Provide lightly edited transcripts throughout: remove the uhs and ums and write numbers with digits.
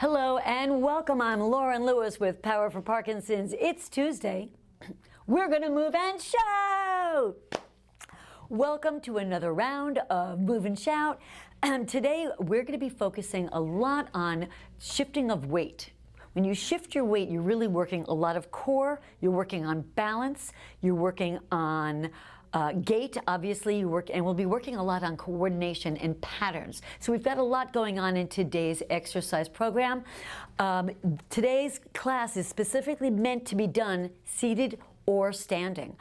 Hello and welcome. I'm Lauren Lewis with Power for Parkinson's. It's Tuesday. We're going to move and shout. Welcome to another round of Move and Shout. And today we're going to be focusing a lot on shifting of weight. When you shift your weight, you're really working a lot of core, you're working on balance, you're working on gait, obviously, and we'll be working a lot on coordination and patterns. So we've got a lot going on in today's exercise program. Today's class is specifically meant to be done seated or standing.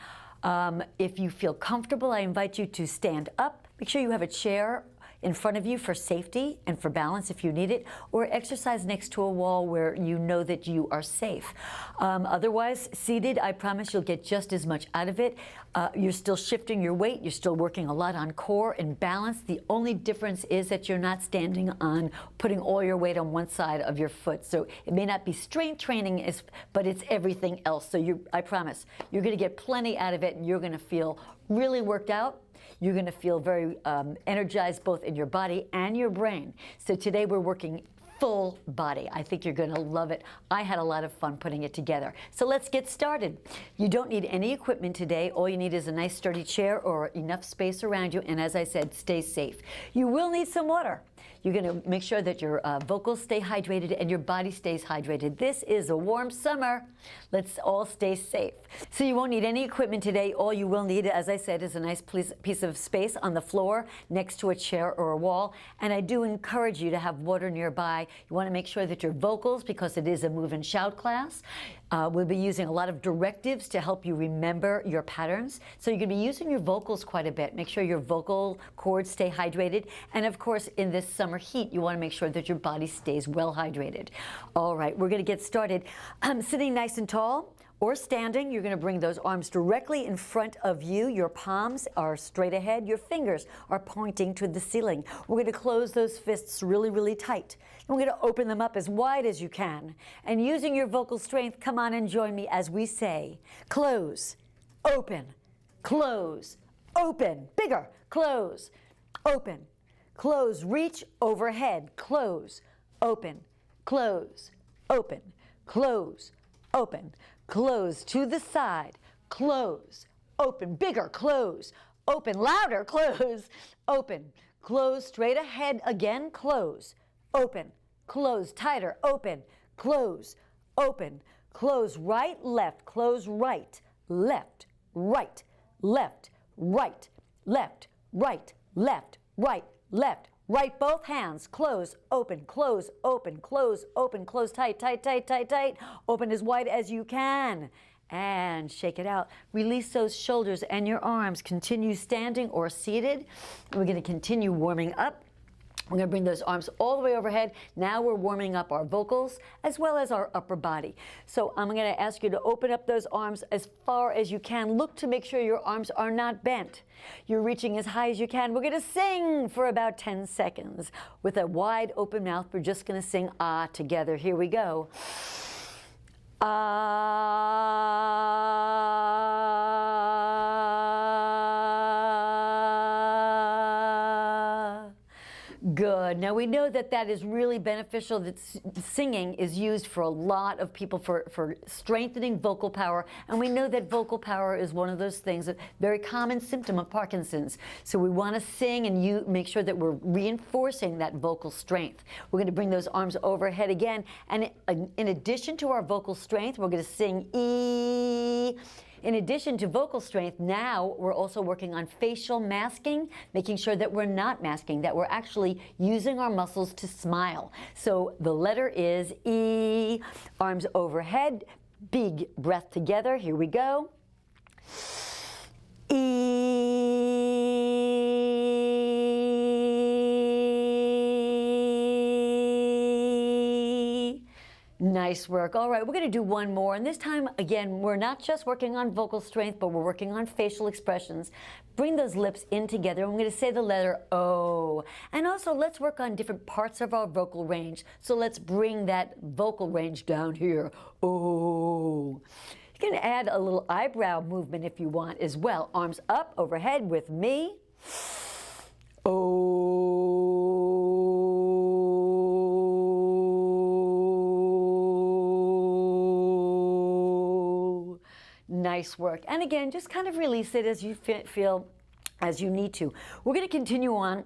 If you feel comfortable, I invite you to stand up. Make sure you have a chair in front of you for safety and for balance if you need it, or exercise next to a wall where you know that you are safe. Otherwise, seated, I promise you'll get just as much out of it. You're still shifting your weight, you're still working a lot on core and balance. The only difference is that you're not standing on putting all your weight on one side of your foot. So it may not be strength training, but it's everything else. So I promise, you're gonna get plenty out of it and you're gonna feel really worked out. You're going to feel very energized both in your body and your brain. So today we're working full body. I think you're going to love it. I had a lot of fun putting it together. So let's get started. You don't need any equipment today. All you need is a nice sturdy chair or enough space around you. And as I said, stay safe. You will need some water. You're going to make sure that your vocals stay hydrated and your body stays hydrated. This is a warm summer. Let's all stay safe. So you won't need any equipment today. All you will need, as I said, is a nice piece of space on the floor next to a chair or a wall. And I do encourage you to have water nearby. You want to make sure that your vocals, because it is a move and shout class, we'll be using a lot of directives to help you remember your patterns. So you're going to be using your vocals quite a bit. Make sure your vocal cords stay hydrated. And of course, in this summer heat, you want to make sure that your body stays well hydrated. All right, we're going to get started. Sitting nice and tall or standing, you're going to bring those arms directly in front of you. Your palms are straight ahead. Your fingers are pointing to the ceiling. We're going to close those fists really, really tight. And we're going to open them up as wide as you can. And using your vocal strength, come on and join me as we say, close, open, close, open, bigger, close, open, close, reach overhead, close, open, close, open, close, open, close to the side, close, open, bigger, close, open, louder, close, open, close, straight ahead again, close, open, close, tighter, open, close, open, close, right, left, close, right, left, right, left, right, left, right, left, right, left, right, both hands, close, open, close, open, close, open, close, tight, tight, tight, tight, tight, open as wide as you can, and shake it out. Release those shoulders and your arms. Continue standing or seated. We're going to continue warming up. We're going to bring those arms all the way overhead. Now we're warming up our vocals as well as our upper body. So I'm going to ask you to open up those arms as far as you can. Look to make sure your arms are not bent. You're reaching as high as you can. We're going to sing for about 10 seconds. With a wide open mouth, we're just going to sing ah together. Here we go. Good. Now we know that that is really beneficial, that singing is used for a lot of people for strengthening vocal power. And we know that vocal power is one of those things, a very common symptom of Parkinson's. So we want to sing and you make sure that we're reinforcing that vocal strength. We're going to bring those arms overhead again. And in addition to our vocal strength, we're going to sing E. In addition to vocal strength, now we're also working on facial masking, making sure that we're not masking, that we're actually using our muscles to smile. So the letter is E, arms overhead, big breath together. Here we go. Nice work. All right, we're going to do one more. And this time, again, we're not just working on vocal strength, but we're working on facial expressions. Bring those lips in together. And we're going to say the letter O. And also, let's work on different parts of our vocal range. So let's bring that vocal range down here. O. You can add a little eyebrow movement if you want as well. Arms up overhead with me. O. Nice work. And again, just kind of release it as you feel as you need to. We're going to continue on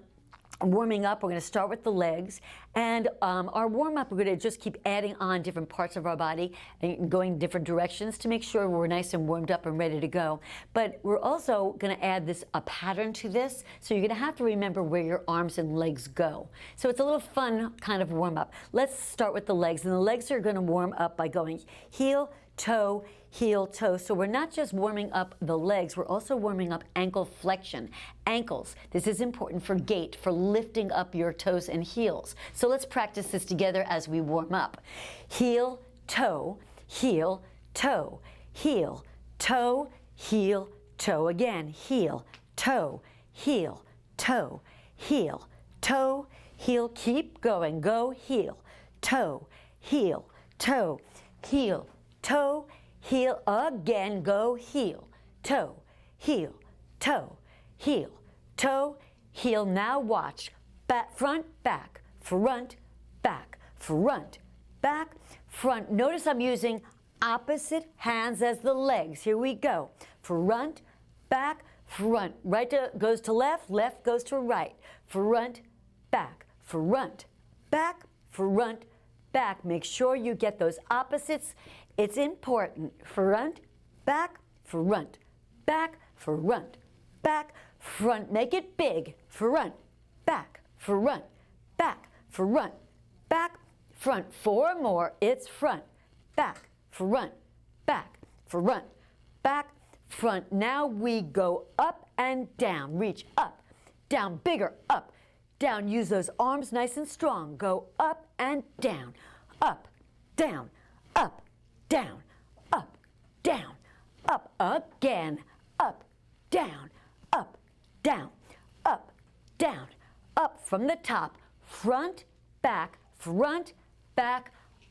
warming up. We're going to start with the legs, and our warm-up, we're going to just keep adding on different parts of our body and going different directions to make sure we're nice and warmed up and ready to go. But we're also going to add a pattern to this, so you're going to have to remember where your arms and legs go. So it's a little fun kind of warm-up. Let's start with the legs, and the legs are going to warm up by going heel, toe, heel, toe. So we're not just warming up the legs, we're also warming up ankle flexion, ankles. This is important for gait, for lifting up your toes and heels. So let's practice this together as we warm up. Heel, toe, heel, toe, heel, toe, heel, toe. Again, heel, toe, heel, toe, heel, toe, heel. Keep going. Go heel, toe, heel, toe, heel, toe, heel. Again, go heel, toe, heel, toe, heel, toe, heel. Now watch. Back, front, back, front, back, front, back, front. Notice I'm using opposite hands as the legs. Here we go. Front, back, front. Right goes to left, left goes to right. Front, back, front, back, front, back. Make sure you get those opposites. It's important. Front, back, front, back, front, back, front. Make it big. Front, back, front, back, front, back, front. 4 more. It's front, back, front, back, front, back, front. Now we go up and down. Reach up, down, bigger, up, down. Use those arms nice and strong. Go up and down, up, down, up, down, up, down, up. Again, up, down, up, down, up, down, up. From the top, front, back,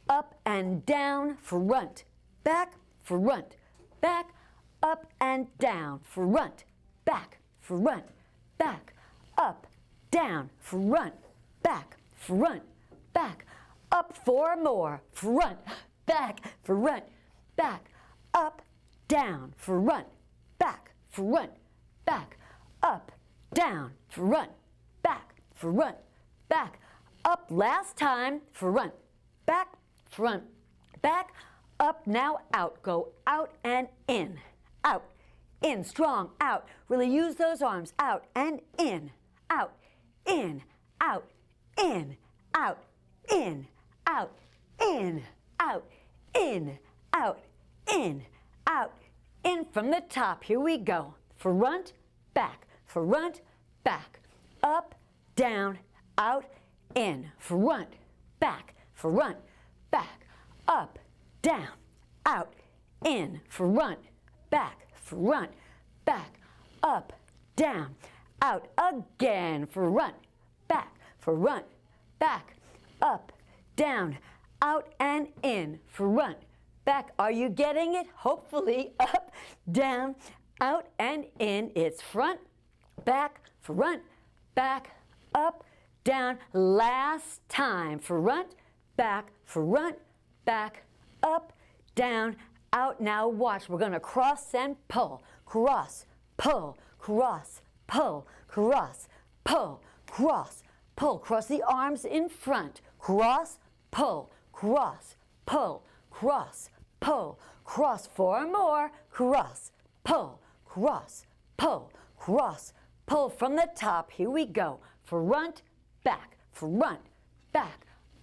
up and down, front, back, up and down, front, back, up, down, front, back, up. 4 more. Front, back, up, down, front, back, up, down, front, back, up. Last time. Front, back, up. Now out. Go out and in. Out, in, strong, out. Really use those arms. Out and in. Out, in, out, in, out, in, out, in, out, in, out, in, out, in. From the top. Here we go. Front, back, up, down, out, in. Front, back, up, down, out, in. Front, back, up, down, out. Again. Front, back, up, down, out and in. Front, back. Are you getting it? Hopefully. Up, down, out and in. It's front, back, up, down. Last time. Front, back, up, down, out. Now watch. We're going to cross and pull. Cross, pull, cross, pull, cross, pull, cross, pull. Cross the arms in front. Cross, pull, cross, pull, cross, pull, cross. 4 more. Cross, pull, cross, pull, cross, pull. From the top. Here we go. Front, back,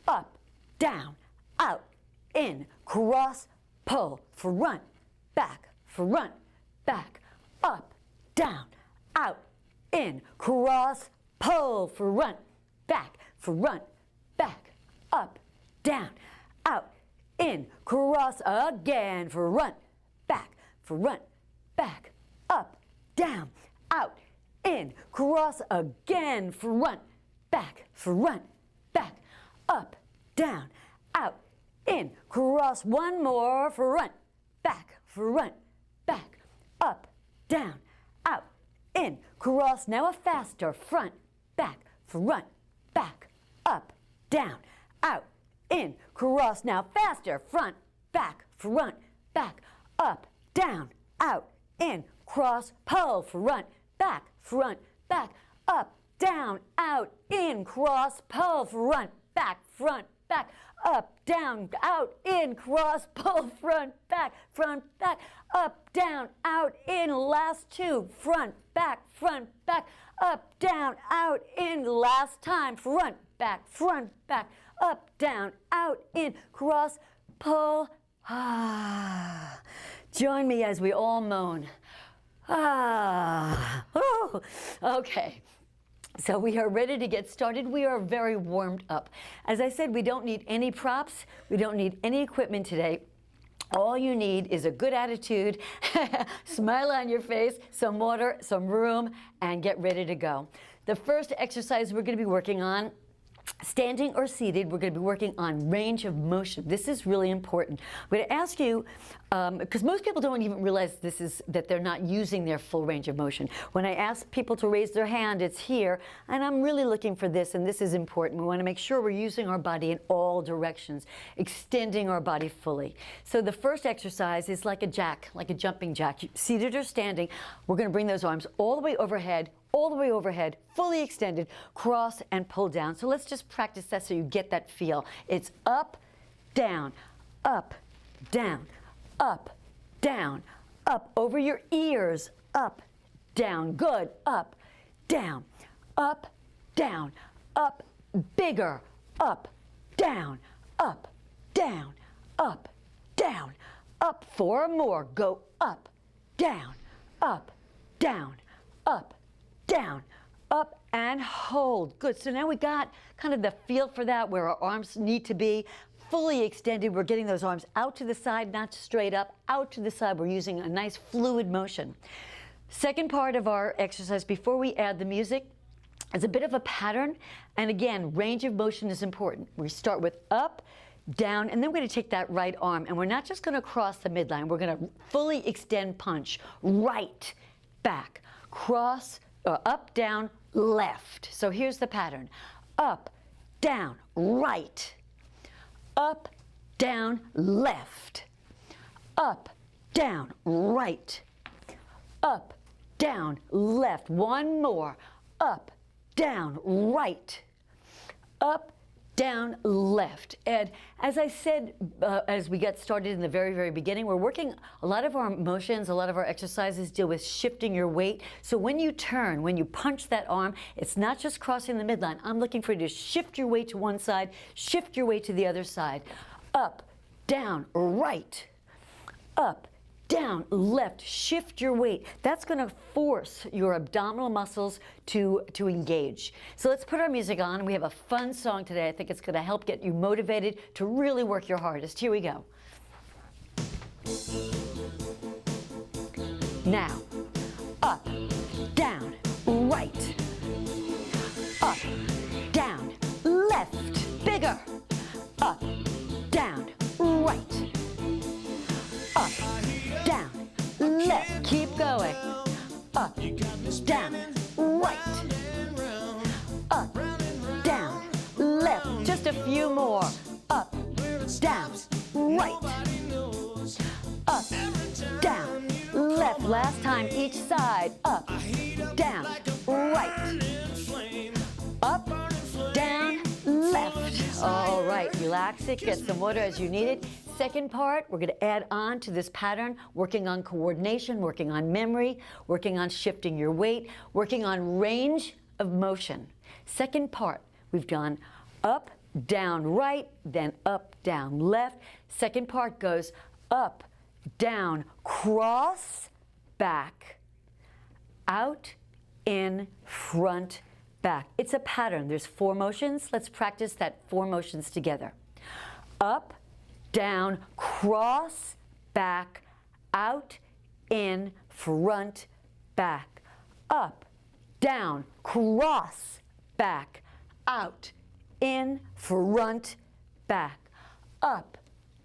up, down, out, in. Cross, pull. Front, back, up, down, out, in. Cross, pull. Front, back, up, down, out, in. Cross again. Front, back, up, down, out, in. Cross again. Front, back, up, down, out, in. Cross. 1 more. Front, back, up, down, out, in. Cross. Now a faster. Front, back, up, down, out, in. Cross. Now faster. Front, back, up, down, out, in, cross, pull, front, back, up, down, out, in, cross, pull, front, back, up, down, out, in, cross, pull, front, back, up, down, out, in, last two, front, back, up, down, out, in, last time, front, back, up, down, out, in, cross, pull, ah. Join me as we all moan. Ah, oh, okay. So we are ready to get started. We are very warmed up. As I said, we don't need any props. We don't need any equipment today. All you need is a good attitude, smile on your face, some water, some room, and get ready to go. The first exercise we're going to be working on, standing or seated, we're going to be working on range of motion. This is really important. I'm going to ask you, because most people don't even realize that they're not using their full range of motion. When I ask people to raise their hand, it's here, and I'm really looking for this, and this is important. We want to make sure we're using our body in all directions, extending our body fully. So the first exercise is like a jack, like a jumping jack. Seated or standing, we're going to bring those arms all the way overhead, fully extended, cross and pull down. So let's just practice that so you get that feel. It's up, down, up, down, up, down, up, over your ears, up, down, good, up, down, up, bigger, up, down, up, up, four more, go up, down, up, up, and hold. Good. So now we got kind of the feel for that, where our arms need to be fully extended. We're getting those arms out to the side, not straight up, out to the side. We're using a nice fluid motion. Second part of our exercise, before we add the music, is a bit of a pattern. And again, range of motion is important. We start with up, down, and then we're going to take that right arm, and we're not just going to cross the midline. We're going to fully extend punch, right, back, cross, up, down, left. So here's the pattern. Up, down, right. Up, down, left. Up, down, right. Up, down, left. One more. Up, down, right. Up, down, left. And as I said, as we got started in the very, very beginning, we're working, a lot of our motions, a lot of our exercises deal with shifting your weight. So when you turn, when you punch that arm, it's not just crossing the midline. I'm looking for you to shift your weight to one side, shift your weight to the other side. Up, down, right. Up, down, left, shift your weight. That's going to force your abdominal muscles to engage. So let's put our music on. We have a fun song today. I think it's going to help get you motivated to really work your hardest. Here we go. Now, up, down, right. Up, down, left, bigger. Up, down, right. Up, down, left, keep going. Up, down, right. Up, down, left, just a few more. Up, down, right. Up, down, left, last time each side. Up, down, right. Up, down, left. All right, relax it, get some water as you need it. Second part, we're going to add on to this pattern, working on coordination, working on memory, working on shifting your weight, working on range of motion. Second part, we've done up, down, right, then up, down, left. Second part goes up, down, cross, back, out, in, front, back. It's a pattern. There's four motions. Let's practice that four motions together. Up, down, cross, back, out, in, front, back. Up, down, cross, back, out, in, front, back. Up,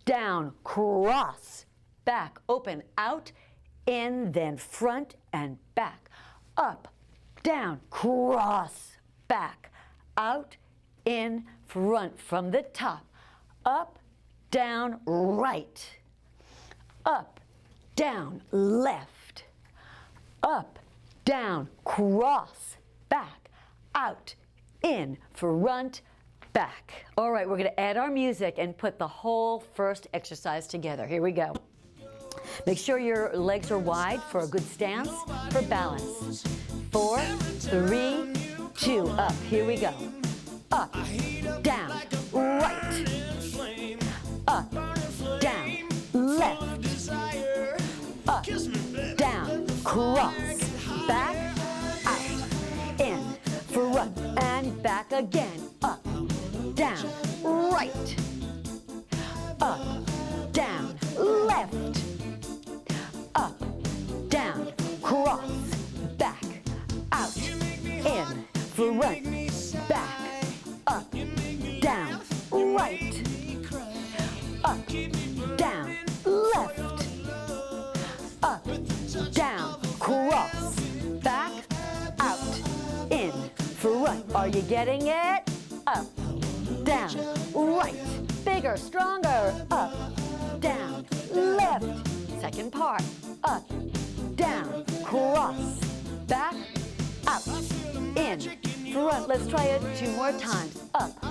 down, cross, back, open, out, in, then front and back. Up, down, cross, back, out, in, front, from the top. Up, down, right. Up, down, left, up, down, cross, back, out, in, front, back. All right, we're going to add our music and put the whole first exercise together. Here we go. Make sure your legs are wide for a good stance, for balance. 4, 3, 2, up. Here we go. Up, down, right. Up, down, left. Up, down, cross, back, out, in, front, and back again. Up, down, right. Up, down, left. Up, down, cross, back, out, in, front, back, up, down, right, up, down, left, up, down, cross, back, out, in, front. Are you getting it? Up, down, right, bigger, stronger, up, down, left. Second part, up, down, cross, back, out, in, front. Let's try it 2 more times. Up,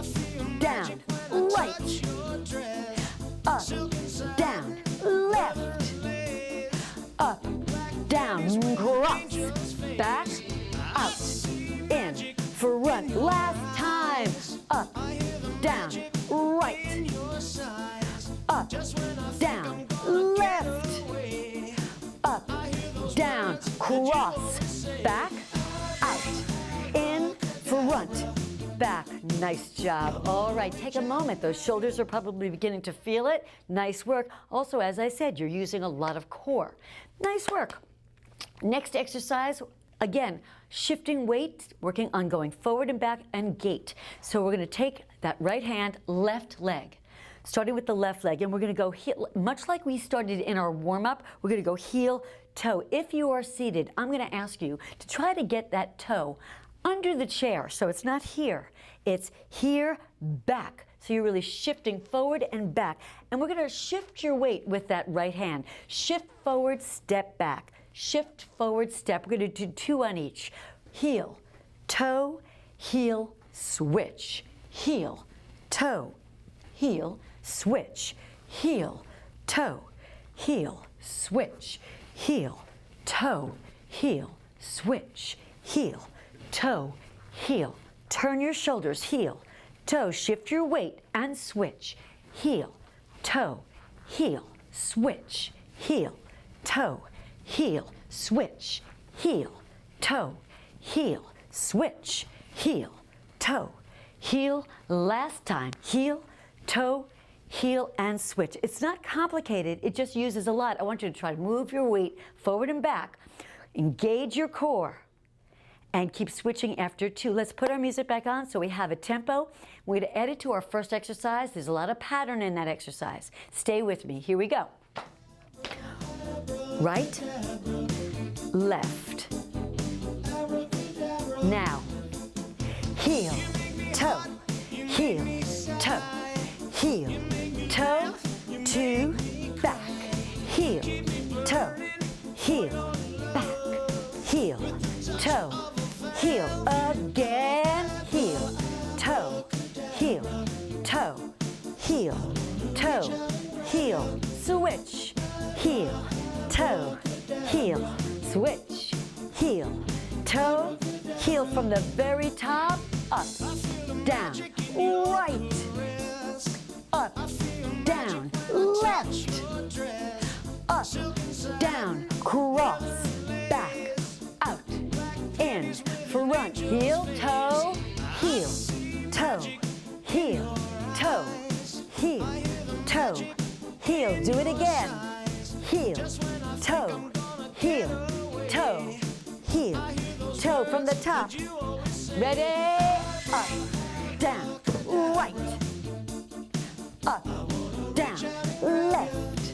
down, right, up, down, left, up, down, cross, back, out, in, front. Last time. Up, down, right, up, down, left, up, down, cross, back, out, in, front, back. Nice job. All right, take a moment. Those shoulders are probably beginning to feel it. Nice work. Also, as I said, you're using a lot of core. Nice work. Next exercise, again, shifting weight, working on going forward and back and gait. So we're going to take that right hand, left leg, starting with the left leg, and we're going to go heel, much like we started in our warm-up, we're going to go heel, toe. If you are seated, I'm going to ask you to try to get that toe under the chair. So it's not here, it's here, back. So you're really shifting forward and back. And we're going to shift your weight with that right hand. Shift forward, step back. Shift forward, step. We're going to do 2 on each. Heel, toe, heel, switch. Heel, toe, heel, switch. Heel, toe, heel, switch. Heel, toe, heel, switch. Heel, toe, heel. Turn your shoulders, heel, toe. Shift your weight and switch. Heel, toe, heel, switch. Heel, toe, heel, switch, heel, toe, heel, switch, heel, toe, heel. Last time, heel, toe, heel, and switch. It's not complicated, it just uses a lot. I want you to try to move your weight forward and back, engage your core, and keep switching after 2. Let's put our music back on so we have a tempo. We're going to add it to our first exercise. There's a lot of pattern in that exercise. Stay with me. Here we go. Right, left. Now, heel, toe, heel, toe, heel, toe, 2, back, heel, toe, heel, back, heel, toe, heel, again, heel, toe, heel, toe, heel, toe, heel, switch, heel, toe, heel, switch, heel, toe, heel from the very top, up, down, right, up, down, left, up, down, cross, back, out, in, front, heel, toe, heel, toe, heel, toe, heel, toe, heel. Do it again. Heel, toe, heel, toe, heel, toe from the top. Ready? Up, down, right, up, down, left,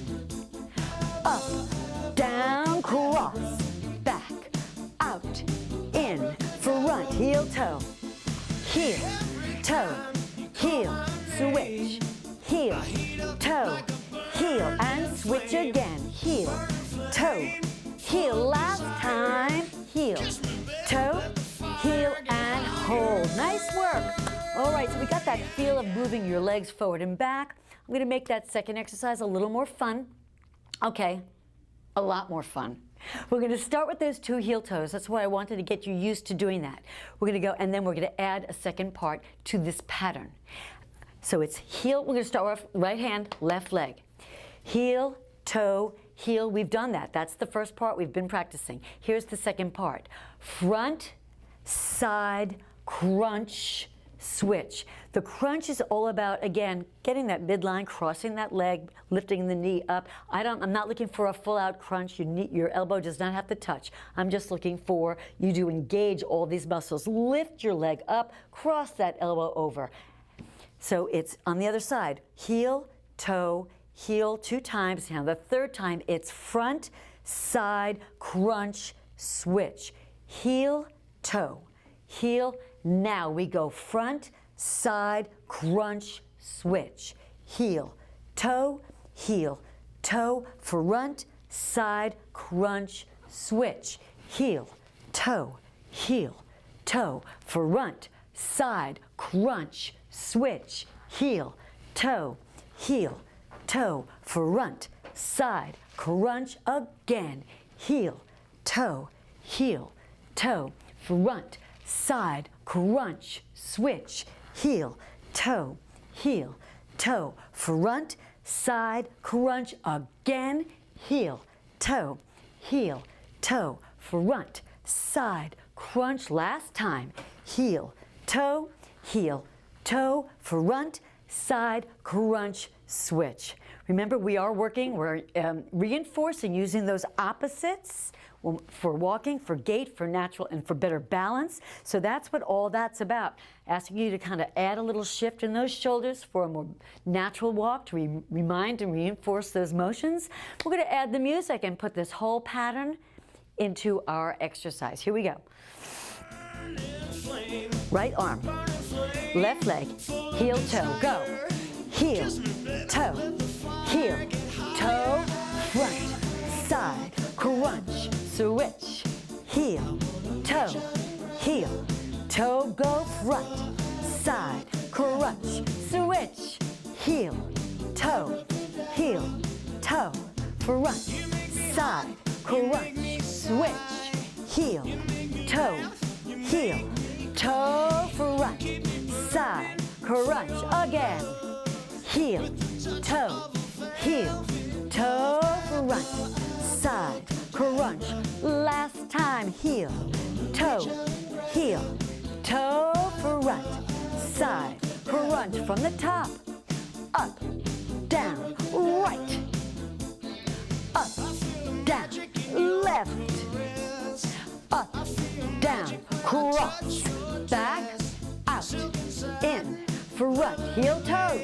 up, down, cross, back, out, in, front, heel, toe, heel, toe, heel, switch, heel, toe, heel, and switch again, heel, heel. Last time, heel, toe, heel, and hold. Nice work. All right, so we got that feel of moving your legs forward and back. I'm going to make that second exercise a little more fun. Okay, a lot more fun. We're going to start with those 2 heel toes. That's why I wanted to get you used to doing that. We're going to go, and then we're going to add a second part to this pattern. So it's heel. We're going to start off right hand, left leg. Heel, toe, heel. We've done that. That's the first part we've been practicing. Here's the second part. Front, side, crunch, switch. The crunch is all about, again, getting that midline, crossing that leg, lifting the knee up. I'm not looking for a full-out crunch. Your elbow does not have to touch. I'm just looking for you to engage all these muscles. Lift your leg up, cross that elbow over. So it's on the other side. Heel, toe, heel 2 times. Now the third time, it's front, side, crunch, switch. Heel, toe, heel. Now we go front, side, crunch, switch. Heel, toe, front, side, crunch, switch. Heel, toe, front, side, crunch, switch. Heel, toe, front, side, crunch again. Heel, toe, front, side, crunch, switch. Heel, toe, front, side, crunch again. Heel, toe, front, side, crunch. Last time. Heel, toe, front, side, crunch, switch. Remember, we're reinforcing using those opposites for walking, for gait, for natural, and for better balance. So that's what all that's about. Asking you to kind of add a little shift in those shoulders for a more natural walk, to remind and reinforce those motions. We're going to add the music and put this whole pattern into our exercise. Here we go. Right arm, left leg, heel, toe, go. Heel, toe, front, side, crunch, switch. Heel, toe, go front, side, crunch, switch. Heel, toe, front, side, crunch, switch. Heel, toe, front, side, crunch again. Heel, toe, front, side, crunch. Last time. Heel, toe, front, side, crunch. From the top, up, down, right, up, down, left, up, down, cross, back, out, in, front, heel, toe,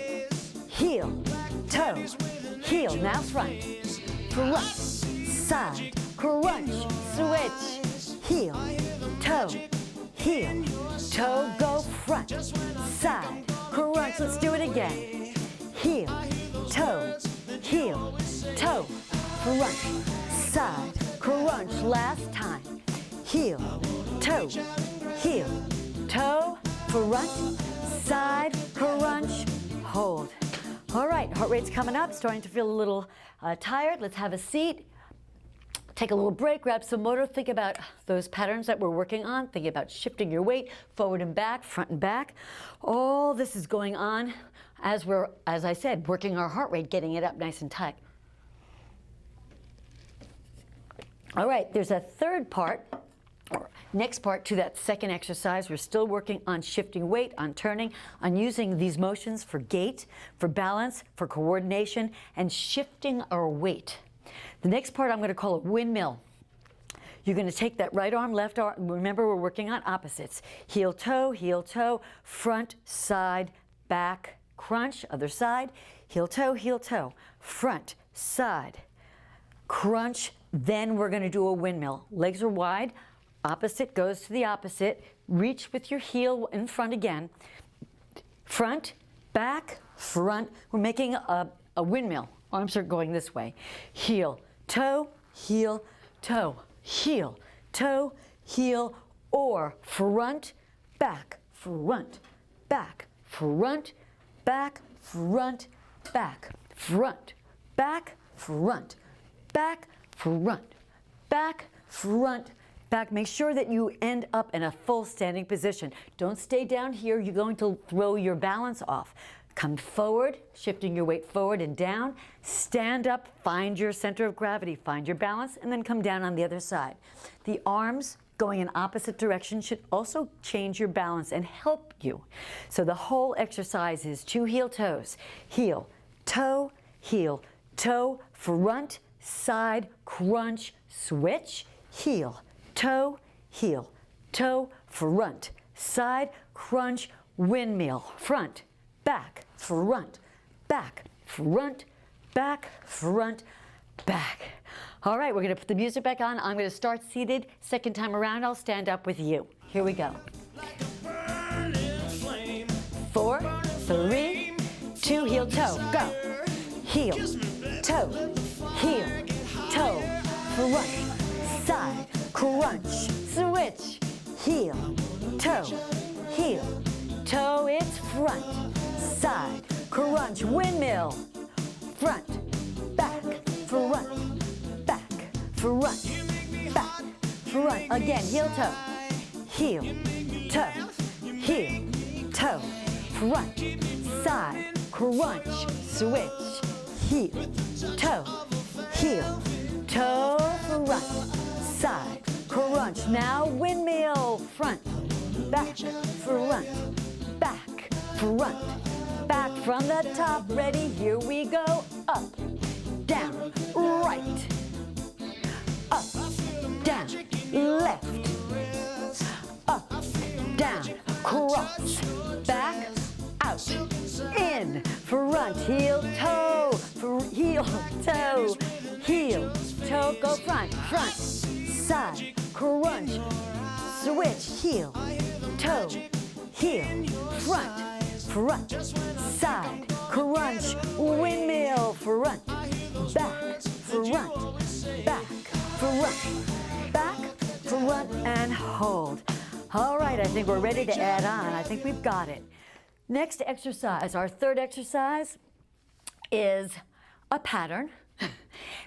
now front, side, crunch, switch, heel, toe, go front, side, crunch. Let's do it again. Heel, toe, front, side, crunch. Last time. Heel, toe, front, side, crunch, hold. All right, heart rate's coming up, starting to feel a little tired. Let's have a seat. Take a little break, grab some motor, think about those patterns that we're working on, think about shifting your weight forward and back, front and back. All this is going on as we're, as I said, working our heart rate, getting it up nice and tight. All right, there's a third part, or next part to that second exercise. We're still working on shifting weight, on turning, on using these motions for gait, for balance, for coordination, and shifting our weight. The next part I'm going to call a windmill. You're going to take that right arm, left arm. Remember, we're working on opposites. Heel, toe, front, side, back, crunch, other side. Heel, toe, front, side, crunch. Then we're going to do a windmill. Legs are wide. Opposite goes to the opposite. Reach with your heel in front again. Front, back, front. We're making a windmill. Arms are going this way. Heel, toe, heel, toe, heel, or front, back, front, back, front, back, front, back, front, back, front, back, front, back, front, back. Make sure that you end up in a full standing position. Don't stay down here. You're going to throw your balance off. Come forward, shifting your weight forward and down. Stand up, find your center of gravity, find your balance, and then come down on the other side. The arms going in opposite directions should also change your balance and help you. So the whole exercise is 2 heel toes. Heel, toe, front, side, crunch, switch, heel, toe, front, side, crunch, windmill, front, back, front, back, front, back, front, back. All right, we're going to put the music back on. I'm going to start seated. Second time around, I'll stand up with you. Here we go. 4, 3, 2, heel, toe, go. Heel, toe, front, side, crunch, switch, heel, toe, it's front, side, crunch, windmill, front, back, front, back, front, back, front. Again, heel, toe, front, side, crunch, switch, heel, toe, front, side, crunch. Now windmill, front, back, front, back, front, back from the top. Ready? Here we go. Up, down, right, up, down, left, up, down, cross, back, out, in, front, heel, toe, go front, side, crunch, switch, heel, toe, front, side, crunch, windmill, front, back, front, and hold. All right, I think we're ready to add on. I think we've got it. Next exercise, our third exercise, is a pattern.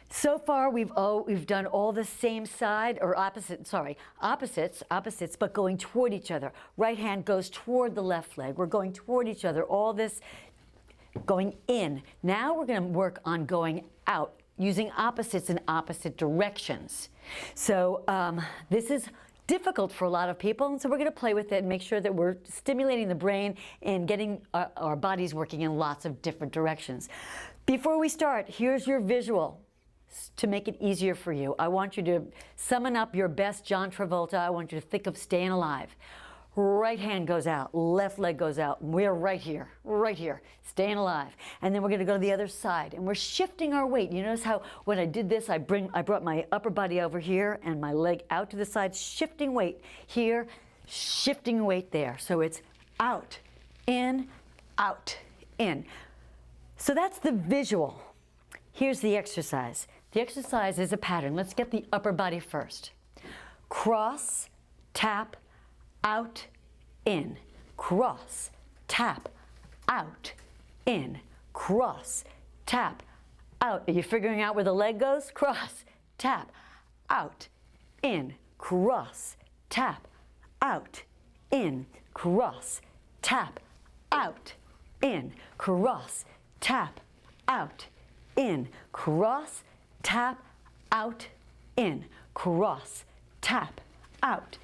So far, we've done all the same side, or opposites, but going toward each other. Right hand goes toward the left leg. We're going toward each other. All this going in. Now we're going to work on going out, using opposites in opposite directions. So this is difficult for a lot of people, and so we're going to play with it and make sure that we're stimulating the brain and getting our bodies working in lots of different directions. Before we start, here's your visual to make it easier for you. I want you to summon up your best John Travolta. I want you to think of staying alive. Right hand goes out, left leg goes out. We're right here, staying alive. And then we're going to go to the other side, and we're shifting our weight. You notice how when I did this, I brought my upper body over here and my leg out to the side, shifting weight here, shifting weight there. So it's out, in, out, in. So that's the visual. Here's the exercise. The exercise is a pattern. Let's get the upper body first. Cross, tap, out, in, cross, tap, out, in, cross, tap, out. Are you figuring out where the leg goes? Cross, tap, out, in, cross, tap, out, in, cross, tap, out, in, cross, tap, out, in, cross, tap, out, in, cross, tap, out,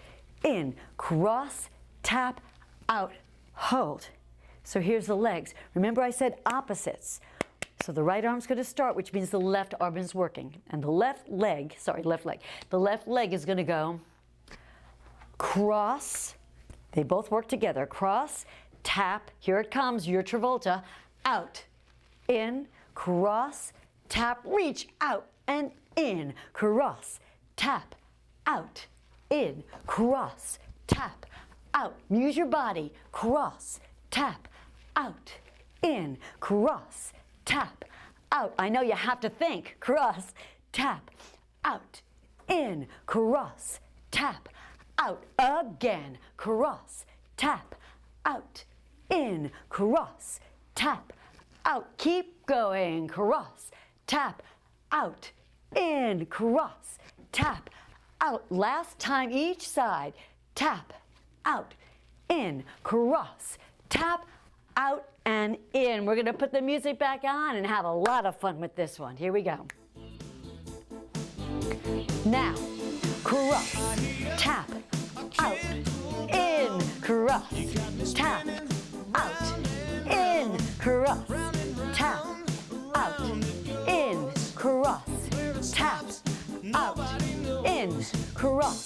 in, cross, tap, out, hold. So here's the legs. Remember I said opposites. So the right arm's going to start, which means the left arm is working. And the left leg is going to go cross. They both work together. Cross, tap, here it comes, your Travolta, out, in, cross, tap, reach out and in, cross, tap, out, in, cross, tap, out. Use your body. Cross, tap, out, in, cross, tap, out. I know you have to think. Cross, tap, out, in, cross, tap, out, again, cross, tap, out, in, cross, tap, out, keep going, cross, tap, out, in, cross, tap, out, last time each side, tap, out, in, cross, tap, out, and in. We're gonna put the music back on and have a lot of fun with this one. Here we go. Now, cross, tap, out, in, cross, tap, out, in, cross, tap, out, in, cross, tap, out, in, cross,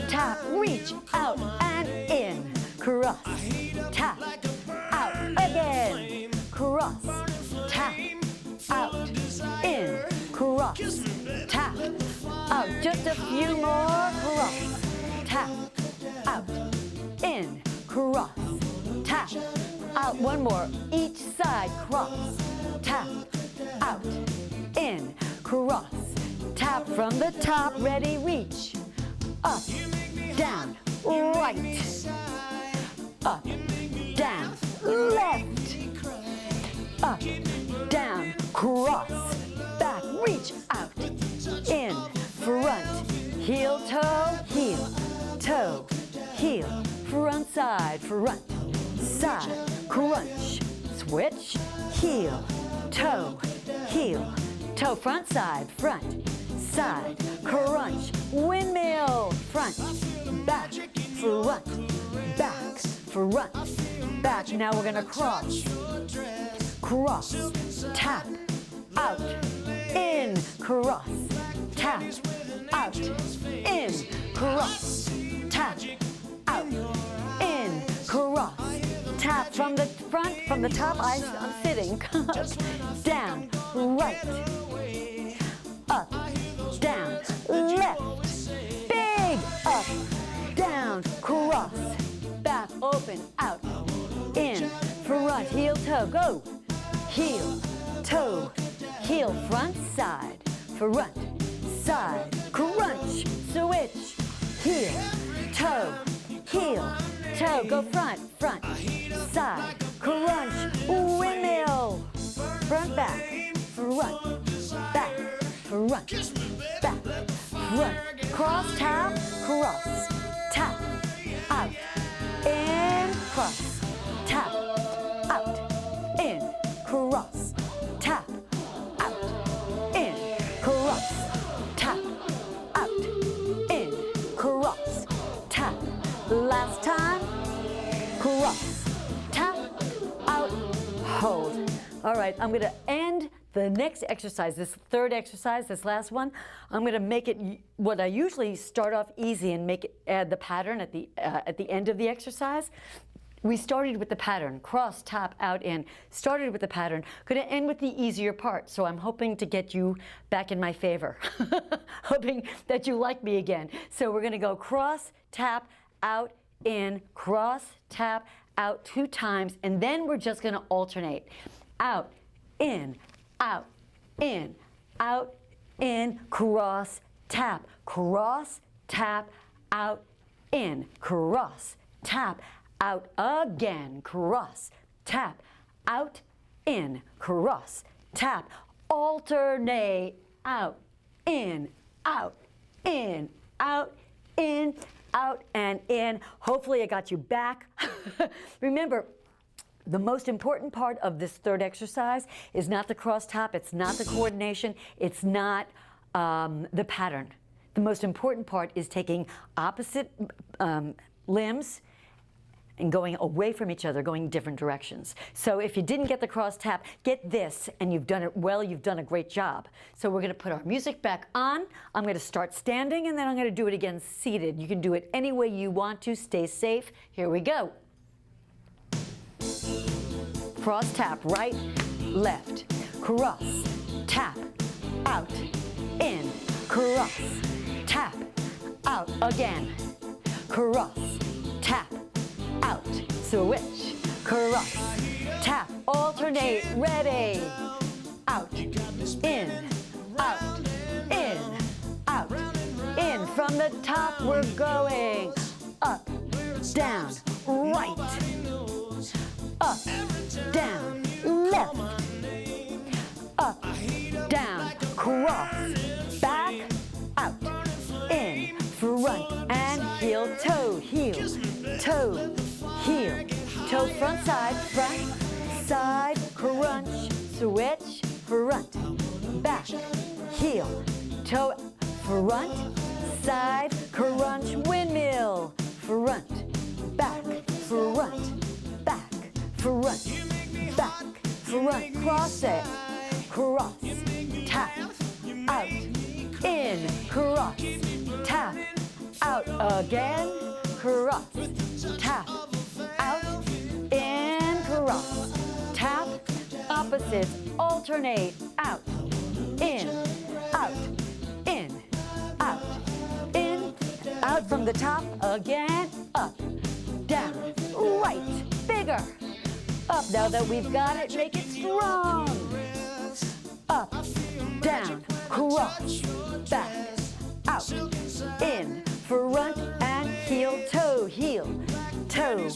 tap, reach out and in, cross, tap, out, again, cross, tap, out, in, cross, tap, out, just a few more, cross, tap, out, in, cross, tap, out, one more, each side, cross, tap, out, in, cross, tap from the top, ready, reach, up, down, right, up, down, left, up, down, cross, back, reach out, in, front, heel, toe, heel, front, side, crunch, switch, heel, toe, front, side, crunch, windmill, front, back, back. Now we're gonna cross, tap, out, in, cross, tap, out, in, cross, tap, out, in, cross, tap from the front, from the top, I'm sitting, down, right, up, down, left, big, up, down, cross, back, open, out, in, front, heel, toe, go, heel, toe, heel, front, side, crunch, switch, heel, toe, go front, side, crunch, windmill, front, back, cross, tap, out, in, cross, tap, out, in, cross, tap, out, in, cross, tap, out, in, cross, tap, last time, cross, tap, out, hold. All right, I'm gonna end the next exercise, this third exercise, this last one. I'm gonna make it what I usually start off easy and add the pattern at the end of the exercise. We started with the pattern, cross, tap, out, in. Started with the pattern, gonna end with the easier part. So I'm hoping to get you back in my favor. Hoping that you like me again. So we're gonna go cross, tap, out, in, cross, tap, out 2 times, and then we're just gonna alternate. Out, in, out, in, cross, tap, out, in, cross, tap, out again, cross, tap, out, in, cross, tap, alternate, out, in, out, in, out, in, out, and in. Hopefully I got you back. Remember, the most important part of this third exercise is not the cross tap, it's not the coordination, it's not the pattern. The most important part is taking opposite limbs and going away from each other, going different directions. So if you didn't get the cross tap, get this, and you've done it well, you've done a great job. So we're gonna put our music back on. I'm gonna start standing, and then I'm gonna do it again seated. You can do it any way you want to, stay safe. Here we go. Cross tap, right, left, cross, tap, out, in, cross, tap, out, again, cross, tap, out, switch, cross, tap, alternate, ready, out, in, out, in, out, in, From the top, we're going up, down, right, up, down, left, up, down, cross, back, out, in, front, and heel, toe, toe, heel, toe, front, side, crunch, switch, front, back, heel, toe, front, side, crunch, windmill, front, back, back, front, cross it, cross, tap, out, in, cross, tap, out again, cross, tap, out, in, cross, tap, opposites, alternate, out, in, out, in, out, in, out from the top, again, up, down, right, bigger, up, now that we've got it, make it strong, up, down, cross, back, out, in, front, and heel, toe, toe,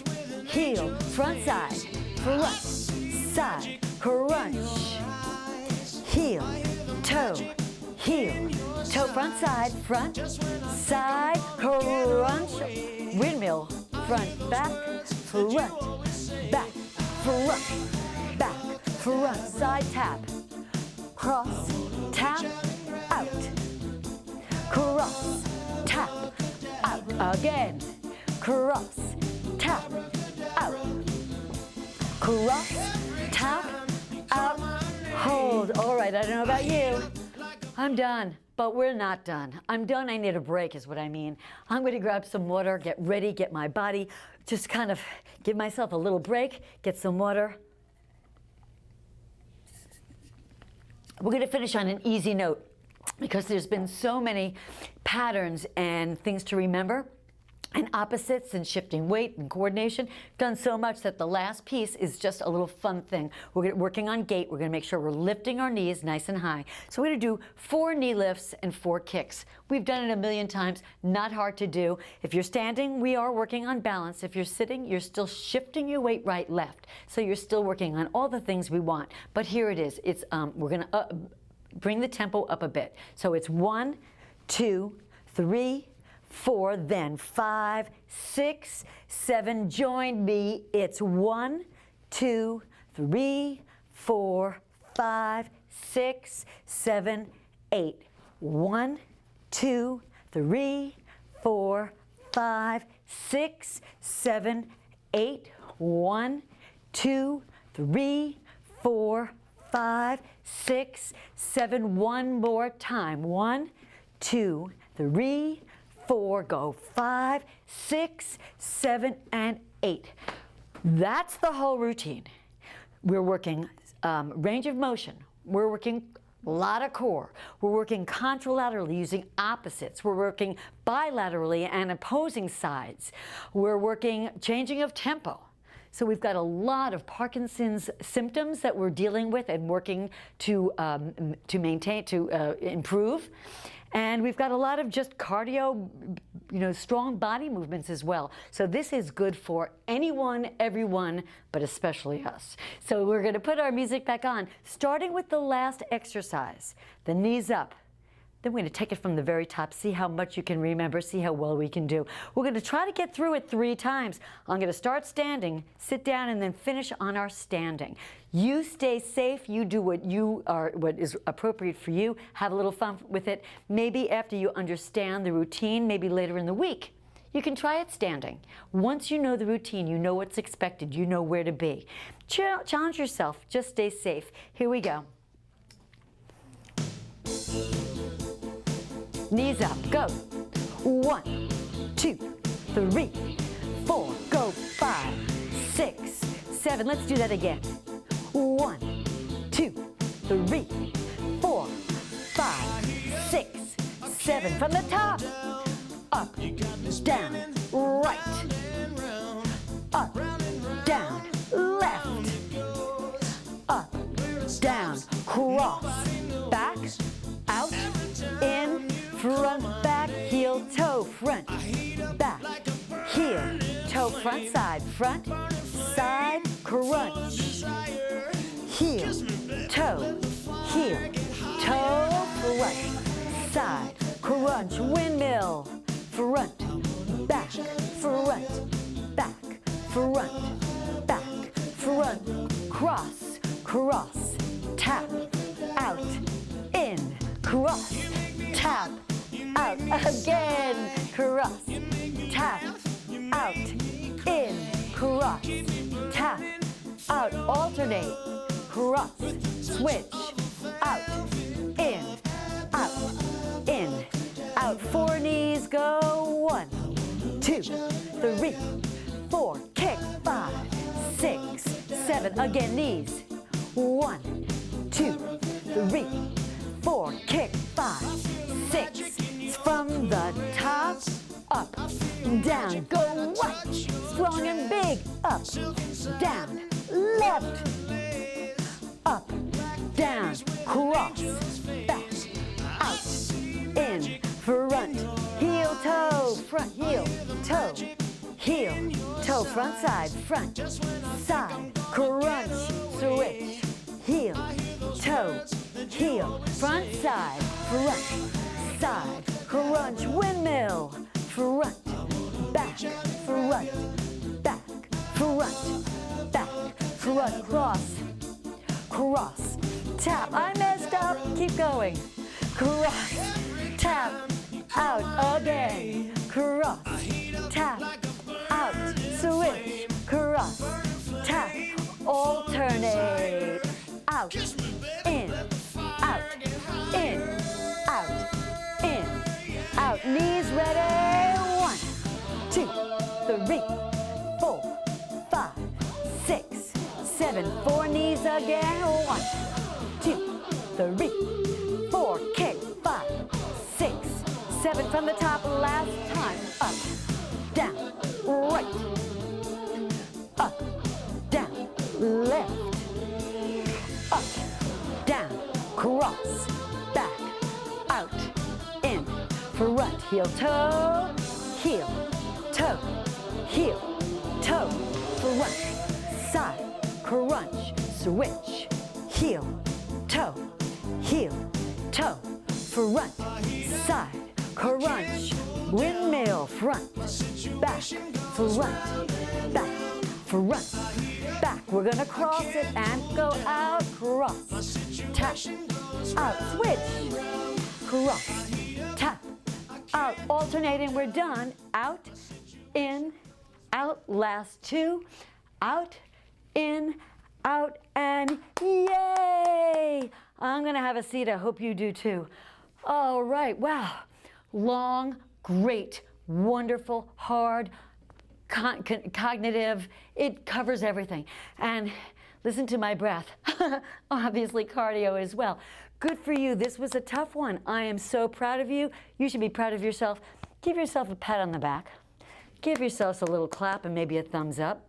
heel, front, side, crunch, heel, toe, front, side, crunch, windmill, front, back, front, side tap, cross, tap, out, cross, tap, out, again, cross, tap, out, cross, tap, out, hold. All right, I don't know about you. I'm done, but we're not done. I'm done, I need a break is what I mean. I'm gonna grab some water, get ready, get my body, just kind of give myself a little break, get some water. We're gonna finish on an easy note because there's been so many patterns and things to remember and opposites and shifting weight and coordination. Done so much that the last piece is just a little fun thing. We're working on gait. We're gonna make sure we're lifting our knees nice and high. So we're gonna do 4 knee lifts and 4 kicks. We've done it a million times, not hard to do. If you're standing, we are working on balance. If you're sitting, you're still shifting your weight right, left. So you're still working on all the things we want. But here it is. It's we're gonna bring the tempo up a bit. So it's 1, 2, 3, 4, then 5, 6, 7. Join me. It's 1, 2, 3, 4, 5, 6, 7, 8. 1, 2, 3, 4, 5, 6, 7, 8. 1, 2, 3, 4, 5, 6, 7. One more time. 1, 2, 3, 4, go 5, 6, 7, and 8. That's the whole routine. We're working range of motion. We're working a lot of core. We're working contralaterally using opposites. We're working bilaterally and opposing sides. We're working changing of tempo. So we've got a lot of Parkinson's symptoms that we're dealing with and working to maintain, to improve. And we've got a lot of just cardio, strong body movements as well. So this is good for anyone, everyone, but especially us. So we're going to put our music back on, starting with the last exercise, the knees up. Then we're going to take it from the very top, see how much you can remember, see how well we can do. We're going to try to get through it 3 times. I'm going to start standing, sit down, and then finish on our standing. You stay safe. You do what is appropriate for you. Have a little fun with it. Maybe after you understand the routine, maybe later in the week, you can try it standing. Once you know the routine, you know what's expected, you know where to be. Challenge yourself. Just stay safe. Here we go. Knees up, go. 1, 2, 3, 4, go. 5, 6, 7. Let's do that again. 1, 2, 3, 4, 5, 6, 7. From the top. Up, down, right. Up, down, left. Up, down, cross. Back, out, in, front, back, heel, toe. front side, crunch, heel, toe, front, side, crunch, windmill, front, back, cross, tap, out, in, cross, tap, out, again, cross, tap, out, in, cross, tap, out, alternate, cross, switch, out, in, out, 4 knees, go, 1, 2, 3, 4, kick, 5, 6, 7, again, knees, 1, 2, 3, 4, kick, 5, 6, from the top, up, down, go right, strong and big, up, down, left, up, down, cross, back, out, in, front, heel, toe, front, heel, toe, front, side, crunch, switch, heel, toe, front, side, crunch, windmill, front, back, cross, tap, I messed up, keep going, cross, tap, out, again, cross, tap, out, switch, cross, tap, alternate, out, in, out, knees ready, 1, 2, 3, 4, 5, 6, 7, 4 knees again, 1, 2, 3, 4, kick, 5, 6, 7 from the top, last time, up, down, right, up, down, left, up, down, cross, back, out, in, front, heel, toe, front, side, crunch, switch, heel, toe, front, side, crunch, windmill, front, back. We're gonna cross it and go out, cross, tap, out, switch, cross, tap, out, alternating, we're done, out, in, out, last 2, out, in, out, and yay! I'm gonna have a seat, I hope you do too. All right, wow, long, great, wonderful, hard, cognitive, it covers everything. And listen to my breath, obviously cardio as well. Good for you, this was a tough one. I am so proud of you. You should be proud of yourself. Give yourself a pat on the back. Give yourselves a little clap and maybe a thumbs up.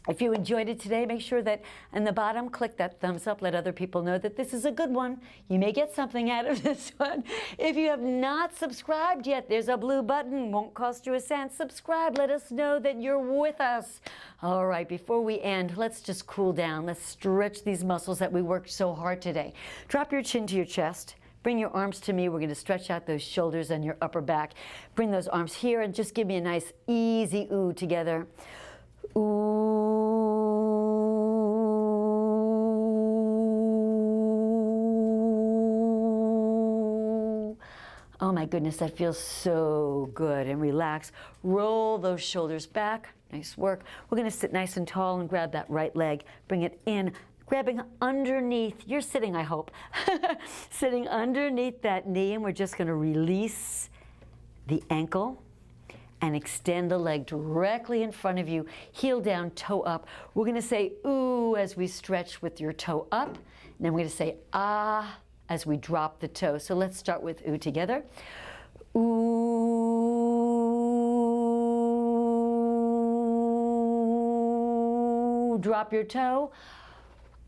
If you enjoyed it today, make sure that in the bottom, click that thumbs up. Let other people know that this is a good one. You may get something out of this one. If you have not subscribed yet, there's a blue button. Won't cost you a cent. Subscribe. Let us know that you're with us. All right, before we end, let's just cool down. Let's stretch these muscles that we worked so hard today. Drop your chin to your chest. Bring your arms to me. We're going to stretch out those shoulders and your upper back. Bring those arms here and just give me a nice, easy ooh together. Ooh. Oh my goodness, that feels so good. And relax. Roll those shoulders back. Nice work. We're going to sit nice and tall and grab that right leg. Bring it in. Grabbing underneath. You're sitting, I hope. Sitting underneath that knee, and we're just going to release the ankle and extend the leg directly in front of you, heel down, toe up. We're gonna say ooh as we stretch with your toe up, and then we're gonna say ah as we drop the toe. So let's start with ooh together. Ooh, drop your toe.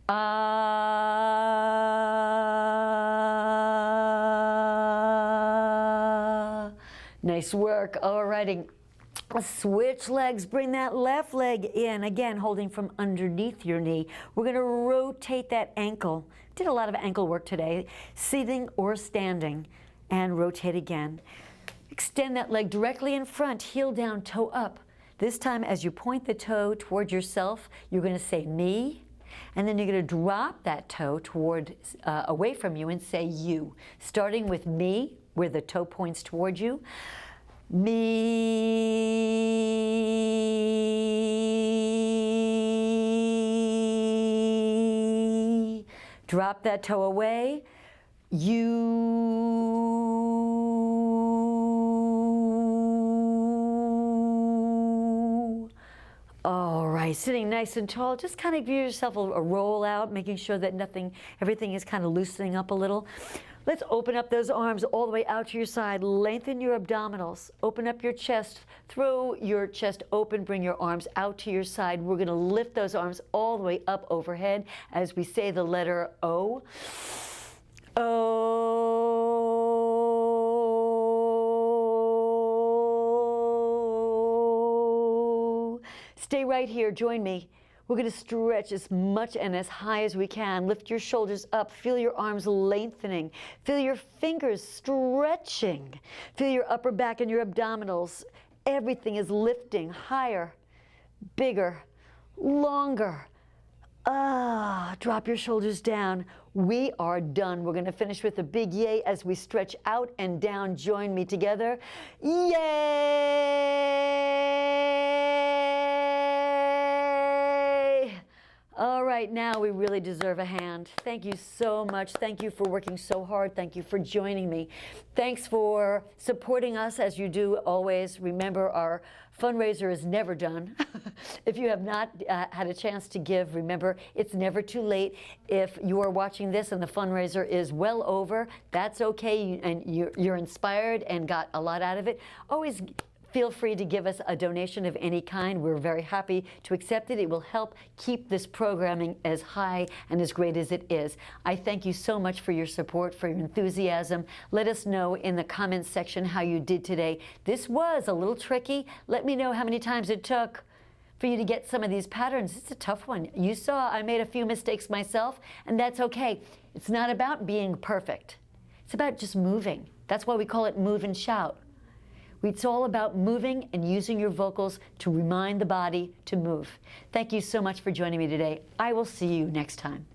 Ah. Nice work. All righty. Switch legs, bring that left leg in, again holding from underneath your knee. We're going to rotate that ankle. Did a lot of ankle work today, sitting or standing, and rotate again. Extend that leg directly in front, heel down, toe up. This time as you point the toe toward yourself, you're going to say me, and then you're going to drop that toe toward away from you and say you. Starting with me, where the toe points toward you. Me. Drop that toe away. You. All right, sitting nice and tall. Just kind of give yourself a roll out, making sure that everything is kind of loosening up a little. Let's open up those arms all the way out to your side. Lengthen your abdominals. Open up your chest. Throw your chest open. Bring your arms out to your side. We're going to lift those arms all the way up overhead as we say the letter O. O. Stay right here. Join me. We're going to stretch as much and as high as we can. Lift your shoulders up. Feel your arms lengthening. Feel your fingers stretching. Feel your upper back and your abdominals. Everything is lifting higher, bigger, longer. Drop your shoulders down. We are done. We're going to finish with a big yay as we stretch out and down. Join me together. Yay! All right, now we really deserve a hand. Thank you so much. Thank you for working so hard. Thank you for joining me. Thanks for supporting us as you do always. Remember, our fundraiser is never done. If you have not had a chance to give, remember, it's never too late. If you are watching this and the fundraiser is well over, that's okay, and you're inspired and got a lot out of it. Always feel free to give us a donation of any kind. We're very happy to accept it. It will help keep this programming as high and as great as it is. I thank you so much for your support, for your enthusiasm. Let us know in the comments section how you did today. This was a little tricky. Let me know how many times it took for you to get some of these patterns. It's a tough one. You saw I made a few mistakes myself, and that's okay. It's not about being perfect. It's about just moving. That's why we call it Move and Shout. It's all about moving and using your vocals to remind the body to move. Thank you so much for joining me today. I will see you next time.